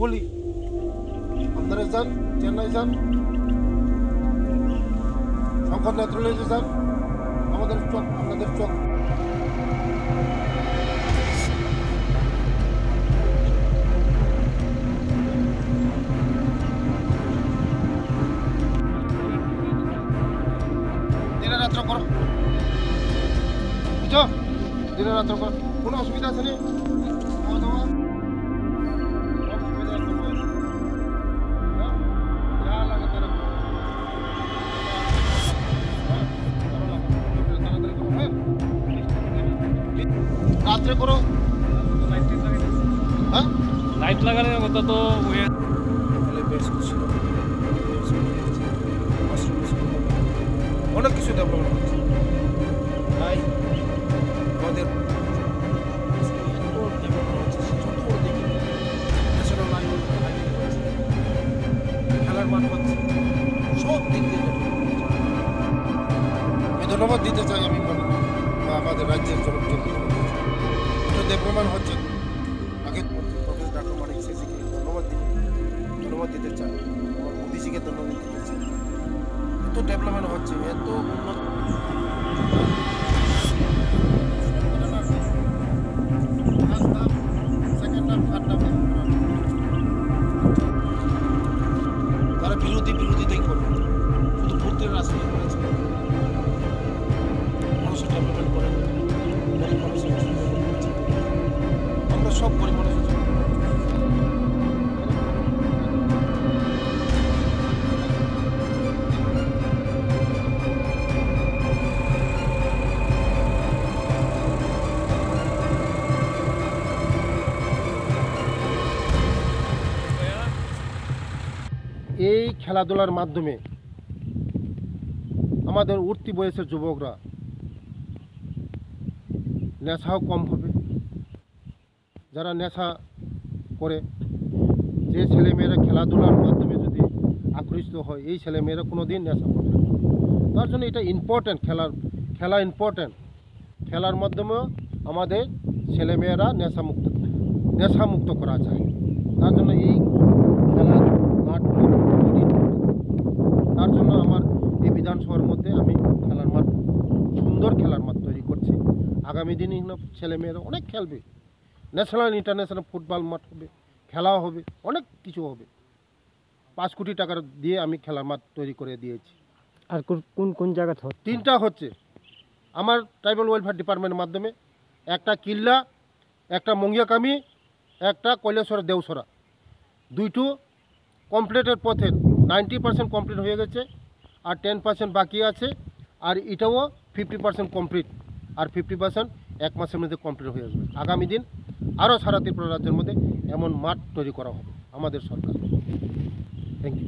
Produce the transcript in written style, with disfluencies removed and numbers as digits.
বলি আপনারা যান, চেন্নাই যান, শঙ্কর নেত্রালয়ে যান, আমাদের চোখ আপনাদের চোখ। দিনে রাত্র করো, বুঝছো? দিনে রাত্র করো, কোনো অসুবিধা আছে না? খাওয়া দাওয়া সব সুবিধা করবো। হ্যাঁ, যা লাগে তারা করো। হ্যাঁ, তাড়াতাড়ি করো। হ্যাঁ, রাত্রে করো। হ্যাঁ, লাইট লাগানোর কথা তো অনেক কিছু ডেভেলপমেন্ট হচ্ছে। তাই আমাদের ন্যাশনাল খেলার মাঠ হচ্ছে, সব দিক দিয়ে আমি ধন্যবাদ দিতে চাই। আমি মনে আমাদের রাজ্যের জনকে এটা ডেভেলপমেন্ট হচ্ছে। আগে প্রফেসর ডক্টর মানিক শেষকে ধন্যবাদ দিতে চাই, আমার মোদিজিকে ধন্যবাদ দিতে চাই। এত ডেভেলপমেন্ট হচ্ছে, এত উন্নত। তারা বিরোধিতাই করবে, শুধু ভোটের রাজনীতি করেছে। মানুষের ডেভেলপমেন্ট করে, গরিব মানুষের আমরা সব গরিব মানুষের জন্য। এই খেলাধুলার মাধ্যমে আমাদের উঠতি বয়সের যুবকরা নেশাও কম হবে। যারা নেশা করে, যে ছেলেমেয়েরা খেলাধুলার মাধ্যমে যদি আকৃষ্ট হয়, এই ছেলেমেয়েরা কোনো দিন নেশা করবে না। তার জন্য এটা ইম্পর্ট্যান্ট, খেলা ইম্পর্ট্যান্ট। খেলার মাধ্যমেও আমাদের ছেলেমেয়েরা নেশামুক্ত করা যায়। তার জন্য এই খেলার মাঠ, তার জন্য আমার এই বিধানসভার মধ্যে আমি খেলার মাঠ, সুন্দর খেলার মাঠ তৈরি করছি। আগামী দিনে ছেলেমেয়েরা অনেক খেলবে, ন্যাশনাল ইন্টারন্যাশনাল ফুটবল মাঠ হবে, খেলাও হবে, অনেক কিছু হবে। 5 কোটি টাকা দিয়ে আমি খেলার মাঠ তৈরি করে দিয়েছি। আর কোন কোন জায়গাতে হচ্ছে? 3টা হচ্ছে আমার ট্রাইবাল ওয়েলফেয়ার ডিপার্টমেন্টের মাধ্যমে, একটা কিল্লা, একটা মঙ্গিয়াকামি, একটা কৈলাসর দেওসরা। 2টো কমপ্লিটের পথে 90% কমপ্লিট হয়ে গেছে, আর 10% বাকি আছে। আর এটাও 50% কমপ্লিট, আর 50% 1 মাসের মধ্যে কমপ্লিট হয়ে যাবে। আগামী দিন আরও সারা ত্রিপুরা রাজ্যের মধ্যে এমন মাঠ তৈরি করা হবে আমাদের সরকার। Thank you.